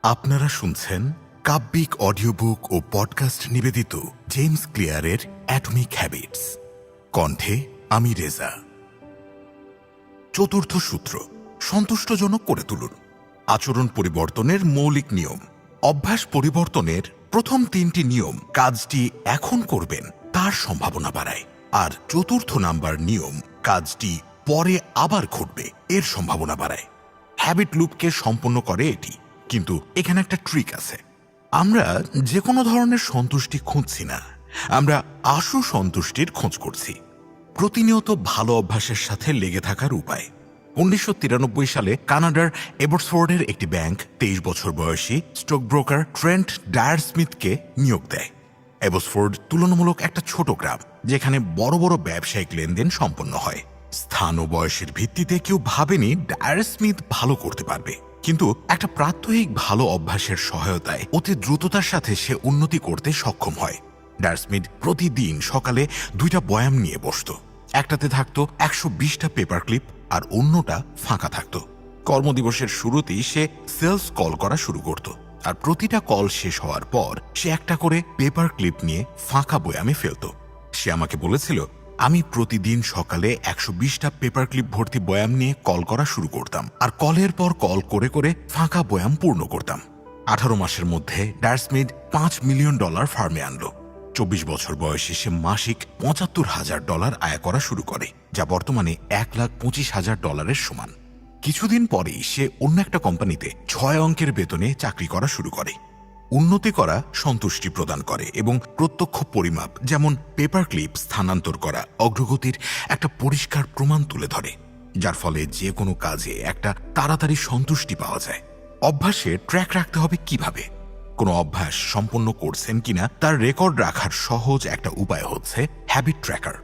আপনারা শুনছেন কাব্যিক অডিও বুক ও পডকাস্ট নিবেদিত জেমস ক্লিয়ারের অ্যাটমিক হ্যাবিটস। কণ্ঠে আমি রেজা। চতুর্থ সূত্র, সন্তুষ্টজনক করে তুলুন। আচরণ পরিবর্তনের মৌলিক নিয়ম। অভ্যাস পরিবর্তনের প্রথম তিনটি নিয়ম কাজটি এখন করবেন তার সম্ভাবনা বাড়ায়, আর চতুর্থ নাম্বার নিয়ম কাজটি পরে আবার ঘটবে এর সম্ভাবনা বাড়ায়। হ্যাবিট লুপকে সম্পন্ন করে এটি, কিন্তু এখানে একটা ট্রিক আছে। আমরা যে কোনো ধরনের সন্তুষ্টি খুঁজছি না, আমরা আশু সন্তুষ্টির খোঁজ করছি। প্রতিনিয়ত ভালো অভ্যাসের সাথে লেগে থাকার উপায়। 1993 সালে কানাডার এবর্সফোর্ডের একটি ব্যাংক 23 বছর বয়সী স্টক ব্রোকার ট্রেন্ট ডায়ার স্মিথকে নিয়োগ দেয়। এবর্সফোর্ড তুলনামূলক একটা ছোট গ্রাম, যেখানে বড় বড় ব্যবসায়িক লেনদেন সম্পন্ন হয়। স্থান ও বয়সের ভিত্তিতে কেউ ভাবেনি ডায়ার স্মিথ ভালো করতে পারবে, কিন্তু একটা প্রাত্যহিক ভালো অভ্যাসের সহায়তায় অতি দ্রুততার সাথে সে উন্নতি করতে সক্ষম হয়। ডায়ার স্মিথ প্রতিদিন সকালে 2টা বয়াম নিয়ে বসত। একটাতে থাকতো 120টা পেপার ক্লিপ, আর অন্যটা ফাঁকা থাকত। কর্মদিবসের শুরুতেই সে সেলস কল করা শুরু করত, আর প্রতিটা কল শেষ হওয়ার পর সে একটা করে পেপার ক্লিপ নিয়ে ফাঁকা বয়ামে ফেলত। সে আমাকে বলেছিল, আমি প্রতিদিন সকালে 120টা পেপার ক্লিপ ভর্তি বয়াম নিয়ে কল করা শুরু করতাম, আর কলের পর কল করে করে ফাঁকা বয়াম পূর্ণ করতাম। 18 মাসের মধ্যে ডায়ার স্মিথ $5 মিলিয়ন ফার্মে আনলো। 24 বছর বয়সে সে মাসিক $75,000 আয় করা শুরু করে, যা বর্তমানে $1,25,000 সমান। কিছুদিন পরেই সে অন্য একটা কোম্পানিতে 6 অঙ্কের বেতনে চাকরি করা শুরু করে। উন্নতি করা সন্তুষ্টি প্রদান করে এবং প্রত্যক্ষ পরিমাপ, যেমন পেপার ক্লিপ স্থানান্তর করা, অগ্রগতির একটা পরিষ্কার প্রমাণ তুলে ধরে, যার ফলে যে কোনো কাজে একটা তাড়াতাড়ি সন্তুষ্টি পাওয়া যায়। অভ্যাসে ট্র্যাক রাখতে হবে কিভাবে? কোনো অভ্যাস সম্পন্ন করছেন কিনা তার রেকর্ড রাখার সহজ একটা উপায় হচ্ছে হ্যাবিট ট্র্যাকার।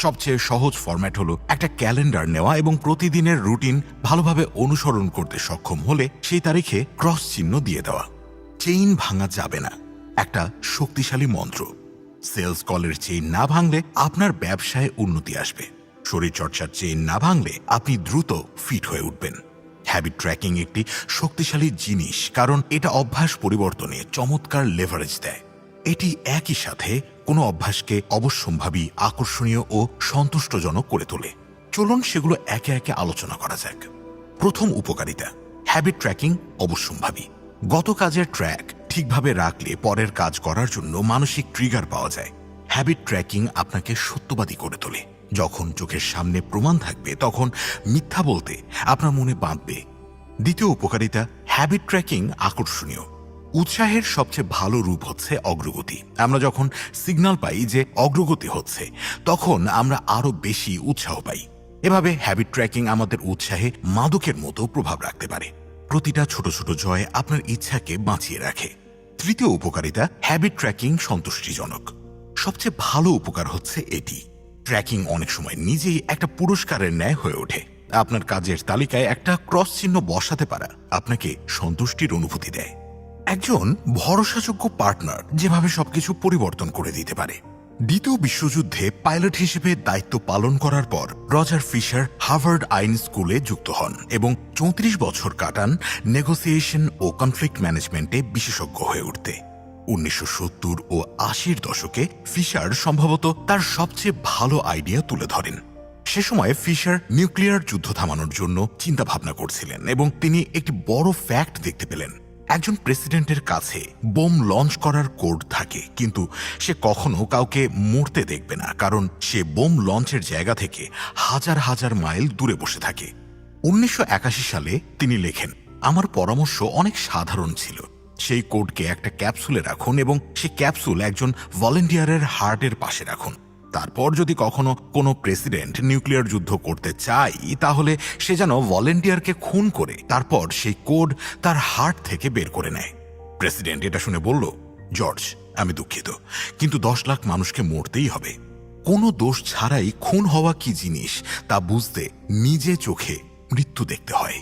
সবচেয়ে সহজ ফরম্যাট হলো একটা ক্যালেন্ডার নেওয়া এবং প্রতিদিনের রুটিন ভালোভাবে অনুসরণ করতে সক্ষম হলে সেই তারিখে ক্রস চিহ্ন দিয়ে দেওয়া। চেইন ভাঙা যাবে না, একটা শক্তিশালী মন্ত্র। সেলস কলের চেইন না ভাঙলে আপনার ব্যবসায় উন্নতি আসবে। শরীরচর্চার চেইন না ভাঙলে আপনি দ্রুত ফিট হয়ে উঠবেন। হ্যাবিট ট্র্যাকিং একটি শক্তিশালী জিনিস, কারণ এটা অভ্যাস পরিবর্তনে চমৎকার লেভারেজ দেয়। এটি একই সাথে কোনো অভ্যাসকে অবশ্যম্ভাবী, আকর্ষণীয় ও সন্তুষ্টজনক করে তোলে। চলুন সেগুলো একে একে আলোচনা করা যাক। প্রথম উপকারিতা, হ্যাবিট ট্র্যাকিং অবশ্যম্ভাবী। গত কাজের ট্র্যাক ঠিকভাবে রাখলে পরের কাজ করার জন্য মানসিক ট্রিগার পাওয়া যায়। হ্যাবিট ট্র্যাকিং আপনাকে সত্যবাদী করে তোলে। যখন চোখের সামনে প্রমাণ থাকবে, তখন মিথ্যা বলতে আপনার মনে বাঁধবে। দ্বিতীয় উপকারিতা, হ্যাবিট ট্র্যাকিং আকর্ষণীয়। উৎসাহের সবচেয়ে ভালো রূপ হচ্ছে অগ্রগতি। আমরা যখন সিগন্যাল পাই যে অগ্রগতি হচ্ছে, তখন আমরা আরো বেশি উৎসাহ পাই। এভাবে হ্যাবিট ট্র্যাকিং আমাদের উৎসাহে মাদকের মতো প্রভাব রাখতে পারে। প্রতিটা ছোট ছোট জয় আপনার ইচ্ছাকে বাঁচিয়ে রাখে। তৃতীয় উপকারিতা, হ্যাবিট ট্র্যাকিং সন্তুষ্টিজনক। সবচেয়ে ভালো উপকার হচ্ছে এটি, ট্র্যাকিং অনেক সময় নিজেই একটা পুরস্কারের ন্যায় হয়ে ওঠে। আপনার কাজের তালিকায় একটা ক্রস চিহ্ন বসাতে পারা আপনাকে সন্তুষ্টির অনুভূতি দেয়। একজন ভরসাযোগ্য পার্টনার যেভাবে সবকিছু পরিবর্তন করে দিতে পারে। দ্বিতীয় বিশ্বযুদ্ধে পাইলট হিসেবে দায়িত্ব পালন করার পর রজার ফিশার হার্ভার্ড আইন স্কুলে যুক্ত হন এবং 34 বছর কাটান নেগোসিয়েশন ও কনফ্লিক্ট ম্যানেজমেন্টে বিশেষজ্ঞ হয়ে উঠতে। 1970 ও 80-র দশকে ফিশার সম্ভবত তার সবচেয়ে ভালো আইডিয়া তুলে ধরেন। সে সময় ফিশার নিউক্লিয়ার যুদ্ধ থামানোর জন্য চিন্তা ভাবনা করছিলেন এবং তিনি একটি বড় ফ্যাক্ট দেখতে পেলেন। একজন প্রেসিডেন্টের কাছে বোম লঞ্চ করার কোড থাকে, কিন্তু সে কখনো কাউকে মরতে দেখবে না, কারণ সে বোম লঞ্চের জায়গা থেকে হাজার হাজার মাইল দূরে বসে থাকে। 1981 সালে তিনি লেখেন, আমার পরামর্শ অনেক সাধারণ ছিল। সেই কোডকে একটা ক্যাপসুলে রাখুন এবং সেই ক্যাপসুল একজন ভলেন্টিয়ারের হার্টের পাশে রাখুন। তারপর যদি কখনো কোনো প্রেসিডেন্ট নিউক্লিয়ার যুদ্ধ করতে চায়, তাহলে সে যেন ভলেন্টিয়ারকে খুন করে তারপর সেই কোড তার হার্ট থেকে বের করে নেয়। প্রেসিডেন্ট এটা শুনে বলল, জর্জ, আমি দুঃখিত, কিন্তু 10 লাখ মানুষকে মরতেই হবে। কোনো দোষ ছাড়াই খুন হওয়া কি জিনিস তা বুঝতে নিজে চোখে মৃত্যু দেখতে হয়।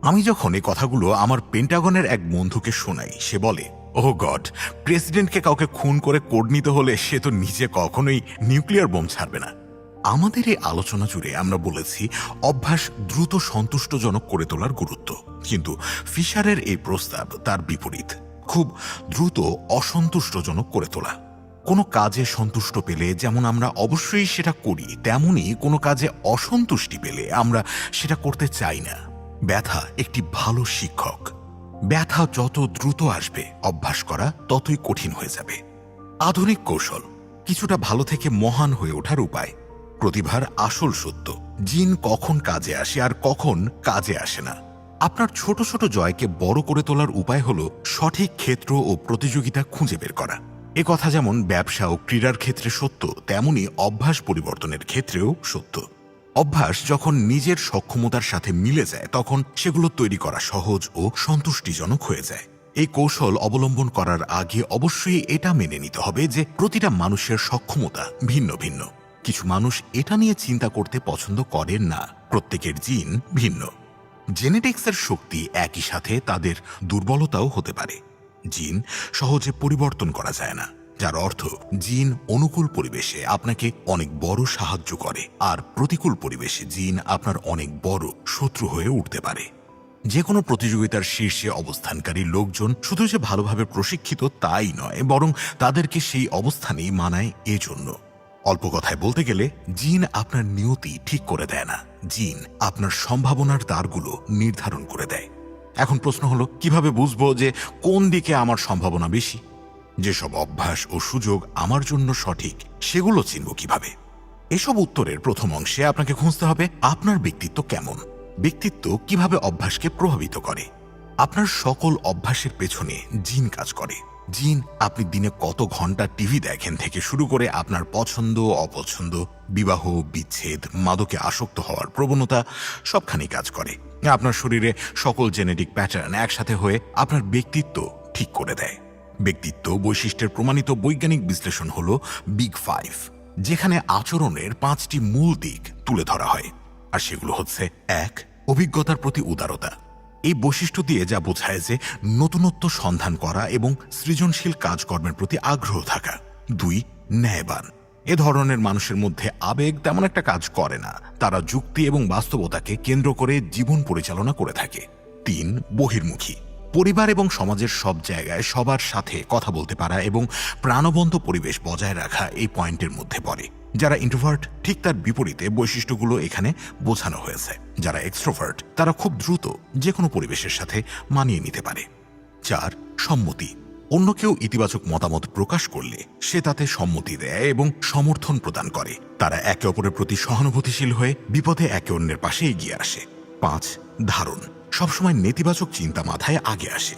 আমি যখন এই কথাগুলো আমার পেন্টাগনের এক বন্ধুকে শোনাই, সে বলে, ও গড, প্রেসিডেন্টকে কাউকে খুন করে কোড নিতে হলে সে তো নিজে কখনোই নিউক্লিয়ার বোম ছাড়বে না। আমাদের এই আলোচনা জুড়ে আমরা বলেছি অভ্যাস দ্রুত সন্তুষ্টজনক করে তোলার গুরুত্ব, কিন্তু ফিশারের এই প্রস্তাব তার বিপরীত, খুব দ্রুত অসন্তুষ্টজনক করে তোলা। কোনো কাজে সন্তুষ্ট পেলে যেমন আমরা অবশ্যই সেটা করি, তেমনি কোনো কাজে অসন্তুষ্টি পেলে আমরা সেটা করতে চাই না। ব্যথা একটি ভালো শিক্ষক। ব্যথা যত দ্রুত আসবে, অভ্যাস করা ততই কঠিন হয়ে যাবে। আধুনিক কৌশল, কিছুটা ভালো থেকে মহান হয়ে ওঠার উপায়। প্রতিভার আসল সত্য, জিন কখন কাজে আসে আর কখন কাজে আসে না। আপনার ছোট ছোট জয়কে বড় করে তোলার উপায় হল সঠিক ক্ষেত্র ও প্রতিযোগিতা খুঁজে বের করা। এ কথা যেমন ব্যবসা ও ক্রীড়ার ক্ষেত্রে সত্য, তেমনি অভ্যাস পরিবর্তনের ক্ষেত্রেও সত্য। অভ্যাস যখন নিজের সক্ষমতার সাথে মিলে যায়, তখন সেগুলো তৈরি করা সহজ ও সন্তুষ্টিজনক হয়ে যায়। এই কৌশল অবলম্বন করার আগে অবশ্যই এটা মেনে নিতে হবে যে প্রতিটা মানুষের সক্ষমতা ভিন্ন ভিন্ন। কিছু মানুষ এটা নিয়ে চিন্তা করতে পছন্দ করেন না, প্রত্যেকের জিন ভিন্ন। জেনেটিক্সের শক্তি একই সাথে তাদের দুর্বলতাও হতে পারে। জিন সহজে পরিবর্তন করা যায় না, যার অর্থ জিন অনুকূল পরিবেশে আপনাকে অনেক বড় সাহায্য করে, আর প্রতিকূল পরিবেশে জিন আপনার অনেক বড় শত্রু হয়ে উঠতে পারে। যে কোনো প্রতিযোগিতার শীর্ষে অবস্থানকারী লোকজন শুধু যে ভালোভাবে প্রশিক্ষিত তাই নয়, বরং তাদেরকে সেই অবস্থানেই মানায় এজন্য। অল্প কথায় বলতে গেলে জিন আপনার নিয়তি ঠিক করে দেয় না, জিন আপনার সম্ভাবনার দ্বারগুলো নির্ধারণ করে দেয়। এখন প্রশ্ন হলো, কিভাবে বুঝবো যে কোন দিকে আমার সম্ভাবনা বেশি? যেসব অভ্যাস ও সুযোগ আমার জন্য সঠিক, সেগুলো চিনব কিভাবে? এসব উত্তরের প্রথম অংশে আপনাকে খুঁজতে হবে আপনার ব্যক্তিত্ব কেমন, ব্যক্তিত্ব কিভাবে অভ্যাসকে প্রভাবিত করে। আপনার সকল অভ্যাসের পেছনে জিন কাজ করে। জিন আপনি দিনে কত ঘন্টা টিভি দেখেন থেকে শুরু করে আপনার পছন্দ অপছন্দ, বিবাহ বিচ্ছেদ, মাদকে আসক্ত হওয়ার প্রবণতা, সবখানেই কাজ করে। আপনার শরীরে সকল জেনেটিক প্যাটার্ন একসাথে হয়ে আপনার ব্যক্তিত্ব ঠিক করে দেয়। ব্যক্তিত্ব বৈশিষ্ট্যের প্রমাণিত বৈজ্ঞানিক বিশ্লেষণ হল বিগ ফাইভ, যেখানে আচরণের 5টি মূল দিক তুলে ধরা হয়। আর সেগুলো হচ্ছে: 1. অভিজ্ঞতার প্রতি উদারতা। এই বৈশিষ্ট্য দিয়ে যা বোঝায় যে নতুনত্ব সন্ধান করা এবং সৃজনশীল কাজকর্মের প্রতি আগ্রহ থাকা। 2. ন্যায়বান। এ ধরনের মানুষের মধ্যে আবেগ তেমন একটা কাজ করে না, তারা যুক্তি এবং বাস্তবতাকে কেন্দ্র করে জীবন পরিচালনা করে থাকে। 3. বহির্মুখী। পরিবার এবং সমাজের সব জায়গায় সবার সাথে কথা বলতে পারা এবং প্রাণবন্ত পরিবেশ বজায় রাখা এই পয়েন্টের মধ্যে পড়ে। যারা ইন্ট্রোভার্ট, ঠিক তার বিপরীতে বৈশিষ্ট্যগুলো এখানে বোঝানো হয়েছে। যারা এক্সট্রোভার্ট, তারা খুব দ্রুত যে কোনো পরিবেশের সাথে মানিয়ে নিতে পারে। 4. সম্মতি। অন্য কেউ ইতিবাচক মতামত প্রকাশ করলে সে তাতে সম্মতি দেয় এবং সমর্থন প্রদান করে। তারা একে অপরের প্রতি সহানুভূতিশীল হয়ে বিপদে একে অন্যের পাশে এগিয়ে আসে। 5. ধারণ। সবসময় নেতিবাচক চিন্তা মাথায় আগে আসে।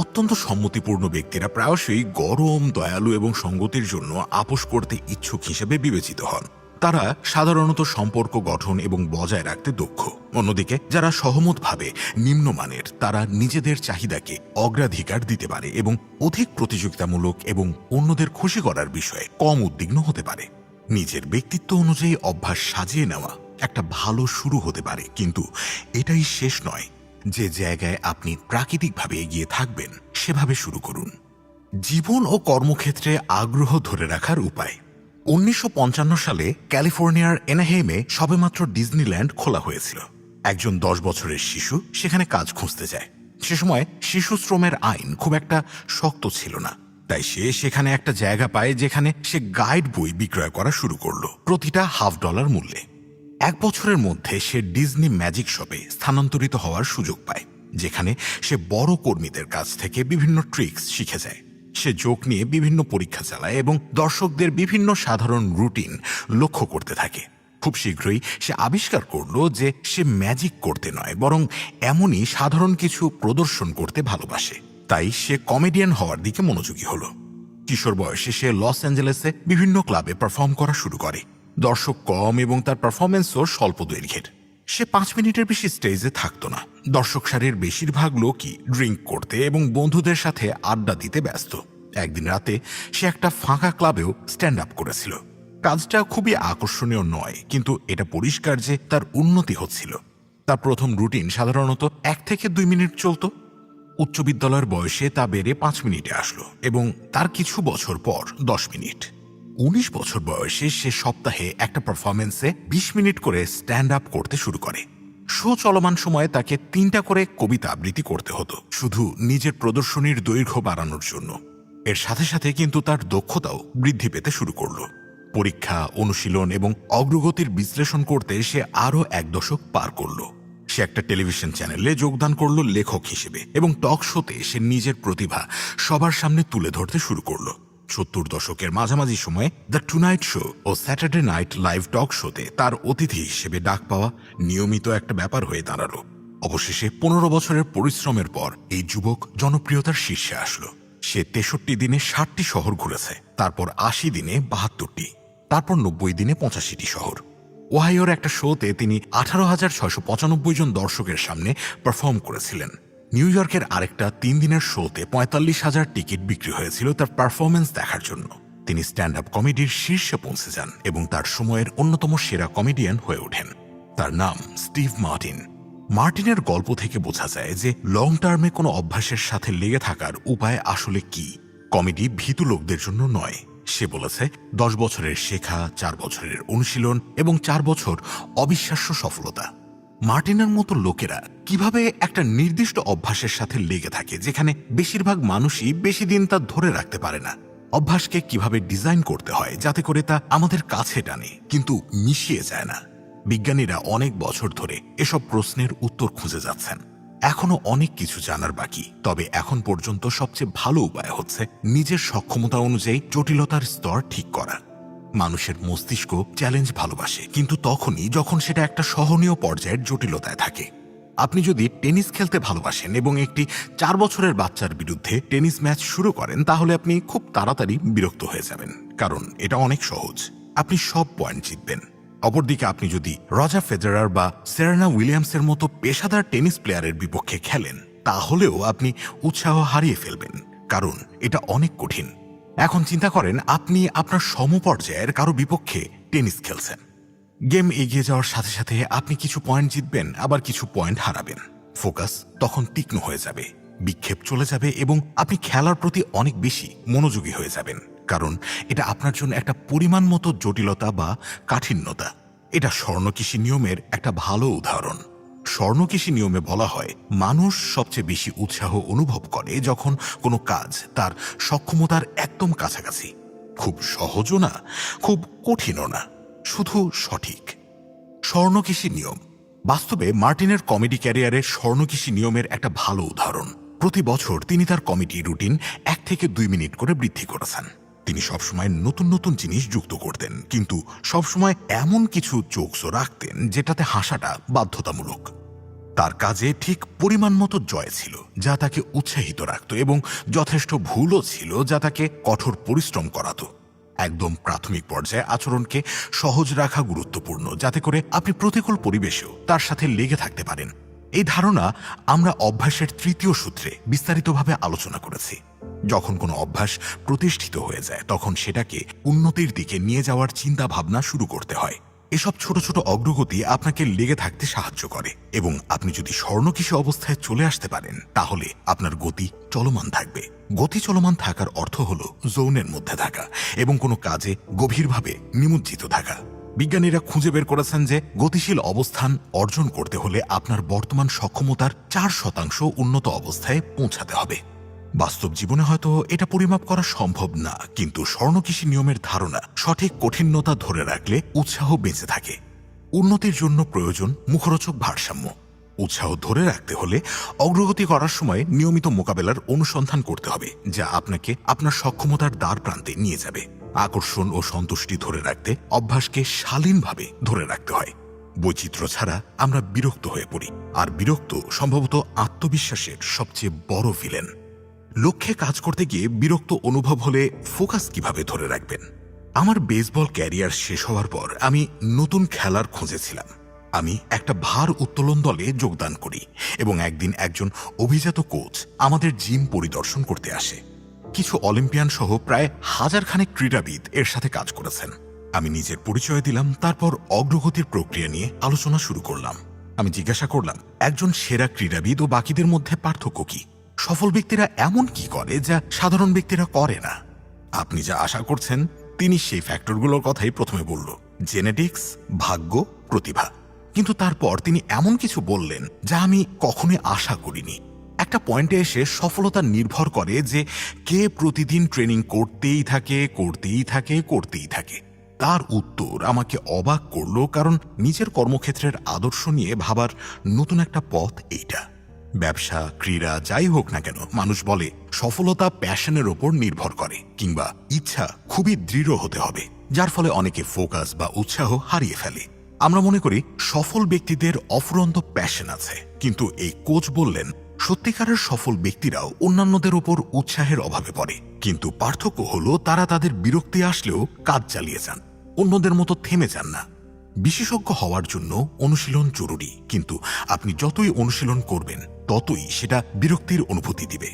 অত্যন্ত সম্মতিপূর্ণ ব্যক্তিরা প্রায়শই গরম, দয়ালু এবং সঙ্গতির জন্য আপোষ করতে ইচ্ছুক হিসেবে বিবেচিত হন। তারা সাধারণত সম্পর্ক গঠন এবং বজায় রাখতে দক্ষ। অন্যদিকে যারা সহমতভাবে নিম্নমানের, তারা নিজেদের চাহিদাকে অগ্রাধিকার দিতে পারে এবং অধিক প্রতিযোগিতামূলক এবং অন্যদের খুশি করার বিষয়ে কম উদ্বিগ্ন হতে পারে। নিজের ব্যক্তিত্ব অনুযায়ী অভ্যাস সাজিয়ে নেওয়া একটা ভালো শুরু হতে পারে, কিন্তু এটাই শেষ নয়। যে জায়গায় আপনি প্রাকৃতিকভাবে এগিয়ে থাকবেন, সেভাবে শুরু করুন। জীবন ও কর্মক্ষেত্রে আগ্রহ ধরে রাখার উপায়। 1955 সালে ক্যালিফোর্নিয়ার এনাহেইমে সবেমাত্র ডিজনিল্যান্ড খোলা হয়েছিল। একজন 10 বছরের শিশু সেখানে কাজ খুঁজতে যায়। সে সময় শিশু শ্রমের আইন খুব একটা শক্ত ছিল না, তাই সে সেখানে একটা জায়গা পায় যেখানে সে গাইড বই বিক্রয় করা শুরু করলো, প্রতিটা $50 মূল্যে। 1 বছরের মধ্যে সে ডিজনি ম্যাজিক শপে স্থানান্তরিত হওয়ার সুযোগ পায়, যেখানে সে বড় কর্মীদের কাছ থেকে বিভিন্ন ট্রিক্স শিখে যায়। সে যোগ নিয়ে বিভিন্ন পরীক্ষা চালায় এবং দর্শকদের বিভিন্ন সাধারণ রুটিন লক্ষ্য করতে থাকে। খুব শীঘ্রই সে আবিষ্কার করল যে সে ম্যাজিক করতে নয়, বরং এমনই সাধারণ কিছু প্রদর্শন করতে ভালোবাসে। তাই সে কমেডিয়ান হওয়ার দিকে মনোযোগী হল। কিশোর বয়সে সে লস অ্যাঞ্জেলেসে বিভিন্ন ক্লাবে পারফর্ম করা শুরু করে। দর্শক কম এবং তার পারফরমেন্সও স্বল্প দৈর্ঘ্যের। সে 5 মিনিটের বেশি স্টেজে থাকতো না। দর্শক সারির বেশিরভাগ লোকই ড্রিঙ্ক করতে এবং বন্ধুদের সাথে আড্ডা দিতে ব্যস্ত। একদিন রাতে সে একটা ফাঁকা ক্লাবেও স্ট্যান্ড আপ করেছিল। কাজটা খুবই আকর্ষণীয় নয়, কিন্তু এটা পরিষ্কার যে তার উন্নতি হচ্ছিল। তার প্রথম রুটিন সাধারণত 1 থেকে 2 মিনিট চলত। উচ্চ বিদ্যালয়ের বয়সে তা বেড়ে 5 মিনিটে আসলো এবং তার কিছু বছর পর 10 মিনিট। 19 বছর বয়সে সে সপ্তাহে একটা পারফরমেন্সে 20 মিনিট করে স্ট্যান্ড আপ করতে শুরু করে। শো চলমান সময়ে তাকে 3টা করে কবিতা আবৃত্তি করতে হতো, শুধু নিজের প্রদর্শনীর দৈর্ঘ্য বাড়ানোর জন্য। এর সাথে সাথে কিন্তু তার দক্ষতাও বৃদ্ধি পেতে শুরু করলো। পরীক্ষা, অনুশীলন এবং অগ্রগতির বিশ্লেষণ করতে সে আরও 1 দশক পার করলো। সে একটা টেলিভিশন চ্যানেলে যোগদান করলো লেখক হিসেবে এবং টক শোতে সে নিজের প্রতিভা সবার সামনে তুলে ধরতে শুরু করলো। 70 দশকের মাঝামাঝি সময়ে দ্য টুনাইট শো ও স্যাটারডে নাইট লাইভ টক শোতে তার অতিথি হিসেবে ডাক পাওয়া নিয়মিত একটা ব্যাপার হয়ে দাঁড়ালো। অবশেষে 15 বছরের পরিশ্রমের পর এই যুবক জনপ্রিয়তার শীর্ষে আসলো। সে 63 দিনে 60টি শহর ঘুরেছে, তারপর 80 দিনে 72টি, তারপর 90 দিনে 85টি শহর। ওহাইওর একটা শোতে তিনি 18,695 জন দর্শকের সামনে পারফর্ম করেছিলেন। নিউ ইয়র্কের আরেকটা 3 দিনের শোতে 45,000 টিকিট বিক্রি হয়েছিল তার পারফরমেন্স দেখার জন্য। তিনি স্ট্যান্ড আপ কমেডির শীর্ষে পৌঁছে যান এবং তার সময়ের অন্যতম সেরা কমেডিয়ান হয়ে ওঠেন। তার নাম স্টিভ মার্টিন। মার্টিনের গল্প থেকে বোঝা যায় যে লং টার্মে কোনো অভ্যাসের সাথে লেগে থাকার উপায় আসলে কি। কমেডি ভীতু লোকদের জন্য নয়। সে বলেছে 10 বছরের শেখা, 4 বছরের অনুশীলন এবং 4 বছর অবিশ্বাস্য সফলতা। মার্টিনের মতো লোকেরা কিভাবে একটা নির্দিষ্ট অভ্যাসের সাথে লেগে থাকে যেখানে বেশিরভাগ মানুষই বেশি দিন তা ধরে রাখতে পারে না। অভ্যাসকে কিভাবে ডিজাইন করতে হয় যাতে করে তা আমাদের কাছে টানে কিন্তু মিশিয়ে যায় না। বিজ্ঞানীরা অনেক বছর ধরে এসব প্রশ্নের উত্তর খুঁজে যাচ্ছেন। এখনো অনেক কিছু জানার বাকি, তবে এখন পর্যন্ত সবচেয়ে ভালো উপায় হচ্ছে নিজের সক্ষমতা অনুযায়ী জটিলতার স্তর ঠিক করা। মানুষের মস্তিষ্ক চ্যালেঞ্জ ভালোবাসে, কিন্তু তখনই যখন সেটা একটা সহনীয় পর্যায়ের জটিলতায় থাকে। আপনি যদি টেনিস খেলতে ভালোবাসেন এবং একটি 4 বছরের বাচ্চার বিরুদ্ধে টেনিস ম্যাচ শুরু করেন, তাহলে আপনি খুব তাড়াতাড়ি বিরক্ত হয়ে যাবেন, কারণ এটা অনেক সহজ, আপনি সব পয়েন্ট জিতবেন। অপরদিকে আপনি যদি রজার ফেডারার বা সেরেনা উইলিয়ামসের মতো পেশাদার টেনিস প্লেয়ারের বিপক্ষে খেলেন, তাহলেও আপনি উৎসাহ হারিয়ে ফেলবেন, কারণ এটা অনেক কঠিন। এখন চিন্তা করেন আপনি আপনার সমপর্যায়ের কারো বিপক্ষে টেনিস খেলছেন। গেম এগিয়ে যাওয়ার সাথে সাথে আপনি কিছু পয়েন্ট জিতবেন, আবার কিছু পয়েন্ট হারাবেন। ফোকাস তখন তীক্ষ্ণ হয়ে যাবে, বিক্ষেপ চলে যাবে এবং আপনি খেলার প্রতি অনেক বেশি মনোযোগী হয়ে যাবেন, কারণ এটা আপনার জন্য একটা পরিমাণ মতো জটিলতা বা কাঠিন্যতা। এটা স্বর্ণকৃষি নিয়মের একটা ভালো উদাহরণ। স্বর্ণকৃষি নিয়মে বলা হয় মানুষ সবচেয়ে বেশি উৎসাহ অনুভব করে যখন কোনো কাজ তার সক্ষমতার একদম কাছাকাছি। খুব সহজও না, খুব কঠিনও না, শুধু সঠিক। স্বর্ণকৃষি নিয়ম বাস্তবে মার্টিনের কমেডি ক্যারিয়ারের স্বর্ণকৃষি নিয়মের একটা ভালো উদাহরণ। প্রতি বছর তিনি তার কমেডি রুটিন 1 থেকে 2 মিনিট করে বৃদ্ধি করেছেন। তিনি সবসময় নতুন নতুন জিনিস যুক্ত করতেন, কিন্তু সবসময় এমন কিছু জোকসও রাখতেন যেটাতে হাসাটা বাধ্যতামূলক। তার কাজে ঠিক পরিমাণ মতো জয় ছিল যা তাকে উৎসাহিত রাখত এবং যথেষ্ট ভুলও ছিল যা তাকে কঠোর পরিশ্রম করাতো। একদম প্রাথমিক পর্যায়ে আচরণকে সহজ রাখা গুরুত্বপূর্ণ, যাতে করে আপনি প্রতিকূল পরিবেশেও তার সাথে লেগে থাকতে পারেন। এই ধারণা আমরা অভ্যাসের 3য় সূত্রে বিস্তারিতভাবে আলোচনা করেছি। যখন কোনো অভ্যাস প্রতিষ্ঠিত হয়ে যায়, তখন সেটাকে উন্নতির দিকে নিয়ে যাওয়ার চিন্তা ভাবনা শুরু করতে হয়। এসব ছোট ছোট অগ্রগতি আপনাকে লেগে থাকতে সাহায্য করে এবং আপনি যদি স্বর্ণকৃষি অবস্থায় চলে আসতে পারেন, তাহলে আপনার গতি চলমান থাকবে। গতি চলমান থাকার অর্থ হলো জোনের মধ্যে থাকা এবং কোনো কাজে গভীরভাবে নিমজ্জিত থাকা। বিজ্ঞানীরা খুঁজে বের করেছেন যে গতিশীল অবস্থান অর্জন করতে হলে আপনার বর্তমান সক্ষমতার 4% উন্নত অবস্থায় পৌঁছাতে হবে। বাস্তব জীবনে হয়তো এটা পরিমাপ করা সম্ভব না, কিন্তু স্বর্ণকৃষি নিয়মের ধারণা সঠিক কঠিনতা ধরে রাখলে উৎসাহ বেঁচে থাকে। উন্নতির জন্য প্রয়োজন মুখরোচক ভারসাম্য। উৎসাহ ধরে রাখতে হলে অগ্রগতি করার সময় নিয়মিত মোকাবেলার অনুসন্ধান করতে হবে, যা আপনাকে আপনার সক্ষমতার দ্বার প্রান্তে নিয়ে যাবে। আকর্ষণ ও সন্তুষ্টি ধরে রাখতে অভ্যাসকে শালীনভাবে ধরে রাখতে হয়। বৈচিত্র্য ছাড়া আমরা বিরক্ত হয়ে পড়ি, আর বিরক্ত সম্ভবত আত্মবিশ্বাসের সবচেয়ে বড় ভিলেন। লক্ষ্যে কাজ করতে গিয়ে বিরক্ত অনুভব হলে ফোকাস কিভাবে ধরে রাখবেন? আমার বেসবল ক্যারিয়ার শেষ হওয়ার পর আমি নতুন খেলার খুঁজেছিলাম। আমি একটা ভার উত্তোলন দলে যোগদান করি এবং একদিন একজন অভিজাত কোচ আমাদের জিম পরিদর্শন করতে আসে। কিছু অলিম্পিয়ান সহ প্রায় 1000 খানেক ক্রীড়াবিদ এর সাথে কাজ করেছেন। আমি নিজের পরিচয় দিলাম, তারপর অগ্রগতির প্রক্রিয়া নিয়ে আলোচনা শুরু করলাম। আমি জিজ্ঞাসা করলাম, একজন সেরা ক্রীড়াবিদ ও বাকিদের মধ্যে পার্থক্য কি? সফল ব্যক্তিরা এমন কি করে যা সাধারণ ব্যক্তিরা করে না? আপনি যা আশা করছেন তিনি সেই ফ্যাক্টরগুলোর কথাই প্রথমে বলল, জেনেটিক্স, ভাগ্য, প্রতিভা। কিন্তু তারপর তিনি এমন কিছু বললেন যা আমি কখনোই আশা করিনি। একটা পয়েন্টে এসে সফলতা নির্ভর করে যে কে প্রতিদিন ট্রেনিং করতেই থাকে। তার উত্তর আমাকে অবাক করল, কারণ নিজের কর্মক্ষেত্রের আদর্শ নিয়ে ভাবার নতুন একটা পথ এইটা। ব্যবসা, ক্রীড়া, যাই হোক না কেন, মানুষ বলে সফলতা প্যাশনের ওপর নির্ভর করে, কিংবা ইচ্ছা খুবই দৃঢ় হতে হবে, যার ফলে অনেকে ফোকাস বা উৎসাহ হারিয়ে ফেলে। আমরা মনে করি সফল ব্যক্তিদের অফুরন্ত প্যাশন আছে, কিন্তু এই কোচ বললেন সত্যিকারের সফল ব্যক্তিরাও অন্যান্যদের ওপর উৎসাহের অভাবে পড়ে, কিন্তু পার্থক্য হলো তারা তাদের বিরক্তি আসলেও কাজ চালিয়ে যান, অন্যদের মতো থেমে যান না। বিশেষজ্ঞ হওয়ার জন্য অনুশীলন জরুরি, কিন্তু আপনি যতই অনুশীলন করবেন ততই সেটা বিরক্তির অনুভূতি দিবে।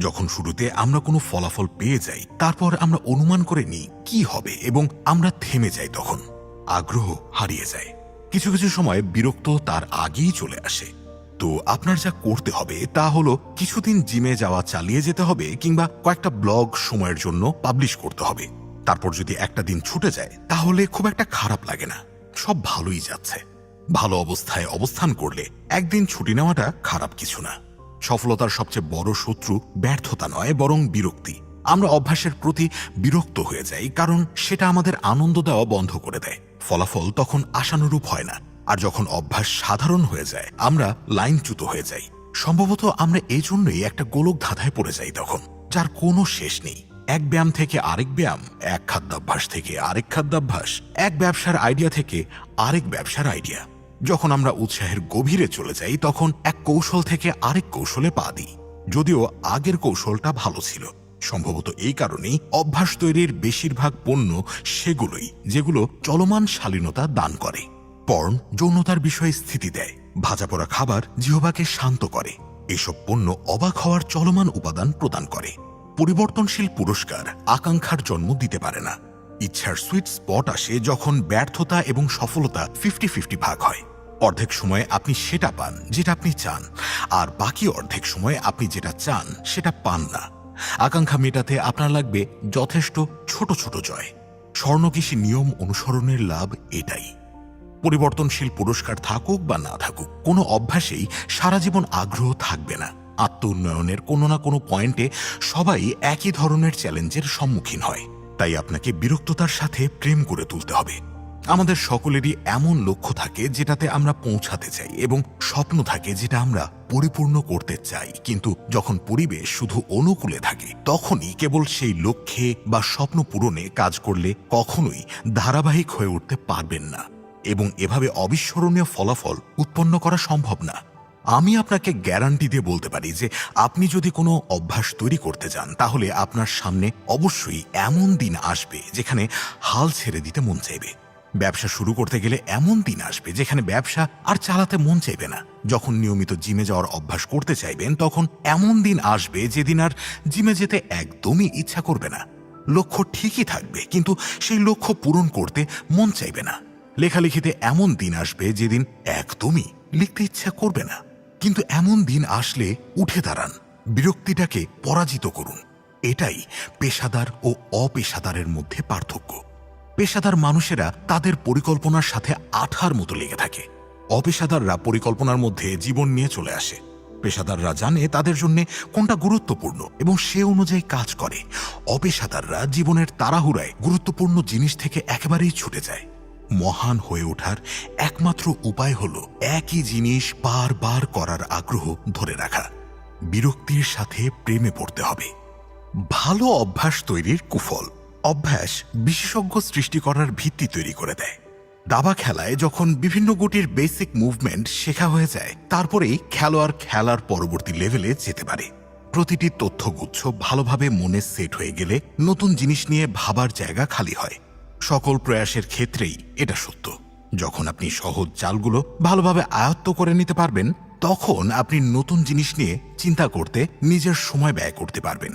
যখন শুরুতে আমরা কোনো ফলাফল পেয়ে যাই, তারপর আমরা অনুমান করে নিই কি হবে এবং আমরা থেমে যাই, তখন আগ্রহ হারিয়ে যায়। কিছু কিছু সময় বিরক্ত তার আগেই চলে আসে। তো আপনার যা করতে হবে তা হলো কিছুদিন জিমে যাওয়া চালিয়ে যেতে হবে, কিংবা কয়েকটা ব্লগ সময়ের জন্য পাবলিশ করতে হবে। তারপর যদি একটা দিন ছুটে যায় তাহলে খুব একটা খারাপ লাগে না, সব ভালোই যাচ্ছে। ভালো অবস্থায় অবস্থান করলে একদিন ছুটি নেওয়াটা খারাপ কিছু না। সফলতার সবচেয়ে বড় শত্রু ব্যর্থতা নয়, বরং বিরক্তি। আমরা অভ্যাসের প্রতি বিরক্ত হয়ে যাই, কারণ সেটা আমাদের আনন্দ দেওয়া বন্ধ করে দেয়। ফলাফল তখন আশানুরূপ হয় না। আর যখন অভ্যাস সাধারণ হয়ে যায়, আমরা লাইনচ্যুত হয়ে যাই। সম্ভবত আমরা এই জন্যই একটা গোলক ধাঁধায় পড়ে যাই তখন, যার কোনো শেষ নেই। এক ব্যায়াম থেকে আরেক ব্যায়াম, এক খাদ্যাভ্যাস থেকে আরেক খাদ্যাভ্যাস, এক ব্যবসার আইডিয়া থেকে আরেক ব্যবসার আইডিয়া। যখন আমরা উৎসাহের গভীরে চলে যাই, তখন এক কৌশল থেকে আরেক কৌশলে পা দিই, যদিও আগের কৌশলটা ভালো ছিল। সম্ভবত এই কারণেই অভ্যাস তৈরির বেশিরভাগ পণ্য সেগুলোই যেগুলো চলমান শালীনতা দান করে। পর্ন যৌনতার বিষয়ে স্থিতি দেয়, ভাজাপোড়া খাবার জিহ্বাকে শান্ত করে। এসব পণ্য অবাক হওয়ার চলমান উপাদান প্রদান করে। পরিবর্তনশীল পুরস্কার আকাঙ্ক্ষার জন্ম দিতে পারে না। ইচ্ছার সুইট স্পট আসে যখন ব্যর্থতা এবং সফলতা 50-50 ভাগ হয়। অর্ধেক সময়ে আপনি সেটা পান যেটা আপনি চান, আর বাকি অর্ধেক সময়ে আপনি যেটা চান সেটা পান না। আকাঙ্ক্ষা মেটাতে আপনার লাগবে যথেষ্ট ছোট ছোট জয়। স্বর্ণকেশী নিয়ম অনুসরণের লাভ এটাই। পরিবর্তনশীল পুরস্কার থাকুক বা না থাকুক, কোনো অভ্যাসেই সারা জীবন আগ্রহ থাকবে না। আত্ম উন্নয়নের কোনো না কোনো পয়েন্টে সবাই একই ধরনের চ্যালেঞ্জের সম্মুখীন হয়, তাই আপনাকে বিরক্ততার সাথে প্রেম করে তুলতে হবে। আমাদের সকলেরই এমন লক্ষ্য থাকে যেটাতে আমরা পৌঁছাতে চাই, এবং স্বপ্ন থাকে যেটা আমরা পরিপূর্ণ করতে চাই। কিন্তু যখন পরিবেশ শুধু অনুকূলে থাকে, তখনই কেবল সেই লক্ষ্যে বা স্বপ্ন পূরণে কাজ করলে কখনোই ধারাবাহিক হয়ে উঠতে পারবেন না, এবং এভাবে অবিস্মরণীয় ফলাফল উৎপন্ন করা সম্ভব না। আমি আপনাকে গ্যারান্টি দিয়ে বলতে পারি যে আপনি যদি কোনো অভ্যাস তৈরি করতে যান, তাহলে আপনার সামনে অবশ্যই এমন দিন আসবে যেখানে হাল ছেড়ে দিতে মন চাইবে। ব্যবসা শুরু করতে গেলে এমন দিন আসবে যেখানে ব্যবসা আর চালাতে মন চাইবে না। যখন নিয়মিত জিমে যাওয়ার অভ্যাস করতে চাইবেন, তখন এমন দিন আসবে যেদিন আর জিমে যেতে একদমই ইচ্ছা করবে না। লক্ষ্য ঠিকই থাকবে, কিন্তু সেই লক্ষ্য পূরণ করতে মন চাইবে না। লেখালেখিতে এমন দিন আসবে যেদিন একদমই লিখতে ইচ্ছা করবে না। কিন্তু এমন দিন আসলে উঠে দাঁড়ান, বিরক্তিটাকে পরাজিত করুন। এটাই পেশাদার ও অপেশাদারের মধ্যে পার্থক্য। পেশাদার মানুষেরা তাদের পরিকল্পনার সাথে আঠার মতো লেগে থাকে। অপেশাদাররা পরিকল্পনার মধ্যে জীবন নিয়ে চলে আসে। পেশাদাররা জানে তাদের জন্য কোনটা গুরুত্বপূর্ণ এবং সে অনুযায়ী কাজ করে। অপেশাদাররা জীবনের তাড়াহুড়ায় গুরুত্বপূর্ণ জিনিস থেকে একেবারেই ছুটে যায়। মহান হয়ে ওঠার একমাত্র উপায় হলো একই জিনিস বারবার করার আগ্রহ ধরে রাখা। বিরক্তির সাথে প্রেমে পড়তে হবে। ভালো অভ্যাস তৈরির কুফল। অভ্যাস বিশেষজ্ঞ সৃষ্টি করার ভিত্তি তৈরি করে দেয়। দাবা খেলায় যখন বিভিন্ন গুটির বেসিক মুভমেন্ট শেখা হয়ে যায়, তারপরেই খেলোয়াড় খেলার পরবর্তী লেভেলে যেতে পারে। প্রতিটি তথ্যগুচ্ছ ভালোভাবে মনে সেট হয়ে গেলে নতুন জিনিস নিয়ে ভাবার জায়গা খালি হয়। সকল প্রয়াসের ক্ষেত্রেই এটা সত্য। যখন আপনি সহজ চালগুলো ভালোভাবে আয়ত্ত করে নিতে পারবেন, তখন আপনি নতুন জিনিস নিয়ে চিন্তা করতে নিজের সময় ব্যয় করতে পারবেন।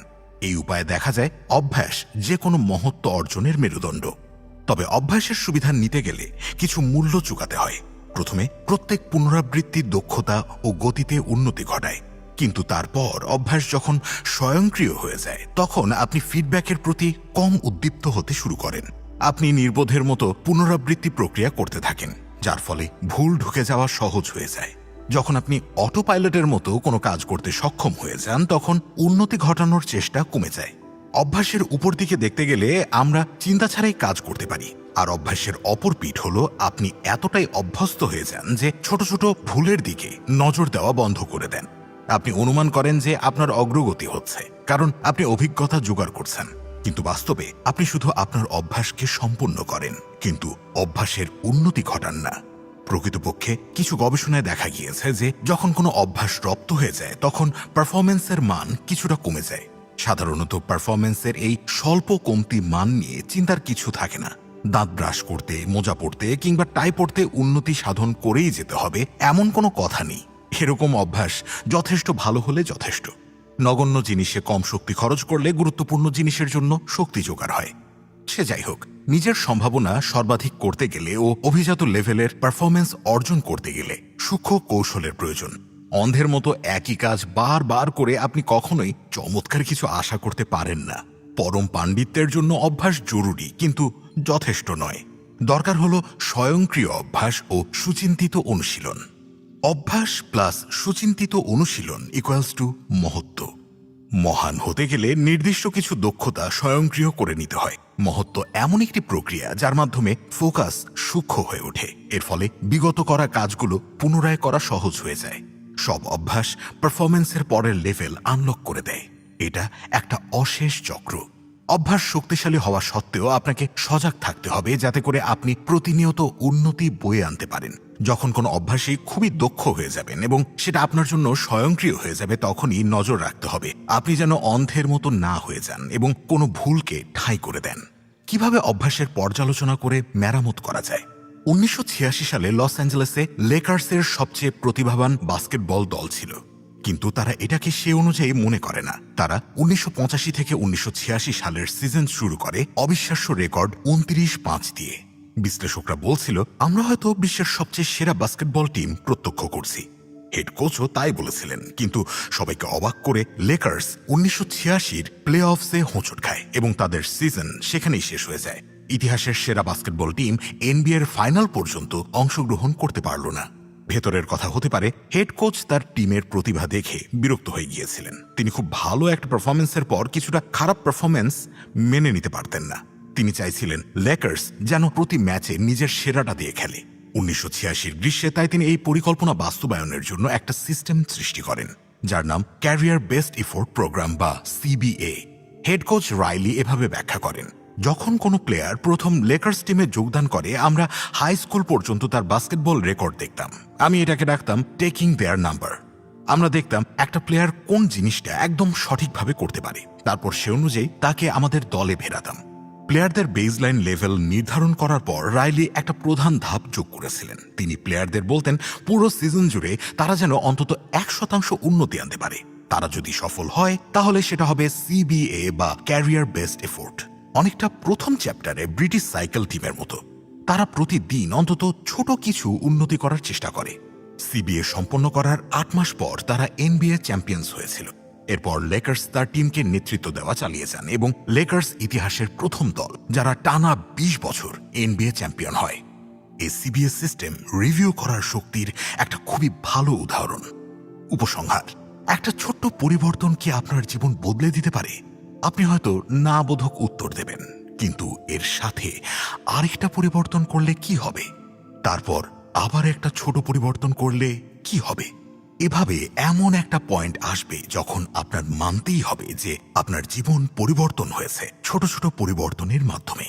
এই উপায়ে দেখা যায় অভ্যাস যে কোনো মহত্ব অর্জনের মেরুদণ্ড। তবে অভ্যাসের সুবিধা নিতে গেলে কিছু মূল্য চুকাতে হয়। প্রথমে, প্রত্যেক পুনরাবৃত্তি দক্ষতা ও গতিতে উন্নতি ঘটায়, কিন্তু তারপর অভ্যাস যখন স্বয়ংক্রিয় হয়ে যায় তখন আপনি ফিডব্যাকের প্রতি কম উদ্দীপ্ত হতে শুরু করেন। আপনি নির্বোধের মতো পুনরাবৃত্তি প্রক্রিয়া করতে থাকেন, যার ফলে ভুল ঢুকে যাওয়া সহজ হয়ে যায়। যখন আপনি অটো পাইলটের মতো কোনো কাজ করতে সক্ষম হয়ে যান তখন উন্নতি ঘটানোর চেষ্টা কমে যায়। অভ্যাসের উপর দিকে দেখতে গেলে আমরা চিন্তা ছাড়াই কাজ করতে পারি, আর অভ্যাসের অপর পিঠ হলো আপনি এতটাই অভ্যস্ত হয়ে যান যে ছোট ছোট ভুলের দিকে নজর দেওয়া বন্ধ করে দেন। আপনি অনুমান করেন যে আপনার অগ্রগতি হচ্ছে কারণ আপনি অভিজ্ঞতা জোগাড় করছেন, কিন্তু বাস্তবে আপনি শুধু আপনার অভ্যাসকে সম্পূর্ণ করেন, কিন্তু অভ্যাসের উন্নতি ঘটান না। প্রকৃতপক্ষে কিছু গবেষণায় দেখা গিয়েছে যে যখন কোনো অভ্যাস রপ্ত হয়ে যায় তখন পারফরমেন্সের মান কিছুটা কমে যায়। সাধারণত পারফরমেন্সের এই স্বল্প কমতি মান নিয়ে চিন্তার কিছু থাকে না। দাঁত ব্রাশ করতে, মোজা পড়তে কিংবা টাই পড়তে উন্নতি সাধন করেই যেতে হবে এমন কোনো কথা নেই। এরকম অভ্যাস যথেষ্ট ভালো হলে যথেষ্ট। নগণ্য জিনিসে কম শক্তি খরচ করলে গুরুত্বপূর্ণ জিনিসের জন্য শক্তি জোগাড় হয়। সে যাই হোক, নিজের সম্ভাবনা সর্বাধিক করতে গেলে ও অভিজাত লেভেলের পারফরমেন্স অর্জন করতে গেলে সূক্ষ্ম কৌশলের প্রয়োজন। অন্ধের মতো একই কাজ বারবার করে আপনি কখনোই চমৎকার কিছু আশা করতে পারেন না। পরম পাণ্ডিত্যের জন্য অভ্যাস জরুরি, কিন্তু যথেষ্ট নয়। দরকার হলো স্বয়ংক্রিয় অভ্যাস ও সুচিন্তিত অনুশীলন। অভ্যাস প্লাস সুচিন্তিত অনুশীলন ইকুয়ালস টু মহত্ব। মহান হতে গেলে নির্দিষ্ট কিছু দক্ষতা স্বয়ংক্রিয় করে নিতে হয়। মহত্ব এমন একটি প্রক্রিয়া যার মাধ্যমে ফোকাস সূক্ষ্ম হয়ে ওঠে। এর ফলে বিগত করা কাজগুলো পুনরায় করা সহজ হয়ে যায়। সব অভ্যাস পারফরমেন্সের পরের লেভেল আনলক করে দেয়। এটা একটা অশেষ চক্র। অভ্যাস শক্তিশালী হওয়া সত্ত্বেও আপনাকে সজাগ থাকতে হবে যাতে করে আপনি প্রতিনিয়ত উন্নতি বয়ে আনতে পারেন। যখন কোনো অভ্যাসে খুবই দক্ষ হয়ে যাবেন এবং সেটা আপনার জন্য স্বয়ংক্রিয় হয়ে যাবে তখনই নজর রাখতে হবে আপনি যেন অন্ধের মতো না হয়ে যান এবং কোনো ভুলকে ঠাঁই করে দেন। কিভাবে অভ্যাসের পর্যালোচনা করে মেরামত করা যায়? 1986 সালে লস অ্যাঞ্জেলেসে লেকার্সের সবচেয়ে প্রতিভাবান বাস্কেটবল দল ছিল, কিন্তু তারা এটাকে সে অনুযায়ী মনে করে না। তারা 1985 থেকে 1986 সালের সিজন শুরু করে অবিশ্বাস্য রেকর্ড 29-5 দিয়ে। বিশ্লেষকরা বলছিল, আমরা হয়তো বিশ্বের সবচেয়ে সেরা বাস্কেটবল টিম প্রত্যক্ষ করছি। হেড কোচও তাই বলেছিলেন, কিন্তু সবাইকে অবাক করে লেকার্স 1986-র প্লে অফসে হোঁচট খায় এবং তাদের সিজন সেখানেই শেষ হয়ে যায়। ইতিহাসের সেরা বাস্কেটবল টিম এনবিএর ফাইনাল পর্যন্ত অংশগ্রহণ করতে পারল না। ভেতরের কথা হতে পারে, হেড কোচ তার টিমের প্রতিভা দেখে বিরক্ত হয়ে গিয়েছিলেন। তিনি খুব ভালো একটা পারফরমেন্সের পর কিছুটা খারাপ পারফরমেন্স মেনে নিতে পারতেন না। তিনি চাইছিলেন লেকার্স যেন প্রতি ম্যাচে নিজের সেরাটা দিয়ে খেলে। 1986 গ্রীষ্মে তাই তিনি এই পরিকল্পনা বাস্তবায়নের জন্য একটা সিস্টেম সৃষ্টি করেন, যার নাম ক্যারিয়ার বেস্ট এফোর্ট প্রোগ্রাম বা সিবিএ। হেড কোচ রাইলি এভাবে ব্যাখ্যা করেন, যখন কোনো প্লেয়ার প্রথম লেকার্স টিমে যোগদান করে আমরা হাই স্কুল পর্যন্ত তার বাস্কেটবল রেকর্ড দেখতাম। আমি এটাকে ডাকতাম টেকিং দেয়ার নাম্বার। আমরা দেখতাম একটা প্লেয়ার কোন জিনিসটা একদম সঠিকভাবে করতে পারে, তারপর সে অনুযায়ী তাকে আমাদের দলে ভেড়াতাম। প্লেয়ারদের বেসলাইন লেভেল নির্ধারণ করার পর রাইলি একটা প্রধান ধাপ যোগ করেছিলেন। তিনি প্লেয়ারদের বলতেন পুরো সিজন জুড়ে তারা যেন অন্তত 1% উন্নতি আনতে পারে। তারা যদি সফল হয় তাহলে সেটা হবে সিবিএ বা ক্যারিয়ার বেস্ট এফোর্ট। অনেকটা প্রথম চ্যাপ্টারে ব্রিটিশ সাইকেল টিমের মতো। তারা প্রতিদিন অন্তত ছোট কিছু উন্নতি করার চেষ্টা করে। সিবিএ সম্পন্ন করার 8 মাস পর তারা এনবিএ চ্যাম্পিয়ন্স হয়েছিল। এরপর লেকার্স তার টিমকে নেতৃত্ব দেওয়া চালিয়ে যান এবং লেকার্স ইতিহাসের প্রথম দল যারা টানা 20 বছর এনবিএ চ্যাম্পিয়ন হয়। এই সিবিএ সিস্টেম রিভিউ করার শক্তির একটা খুবই ভালো উদাহরণ। উপসংহার, একটা ছোট্ট পরিবর্তন কি আপনার জীবন বদলে দিতে পারে? আপনি হয়তো না বোধক উত্তর দেবেন, কিন্তু এর সাথে আরেকটা পরিবর্তন করলে কি হবে? তারপর আবার একটা ছোট পরিবর্তন করলে কি হবে? এভাবে এমন একটা পয়েন্ট আসবে যখন আপনার মানতেই হবে যে আপনার জীবন পরিবর্তন হয়েছে ছোট ছোট পরিবর্তনের মাধ্যমে।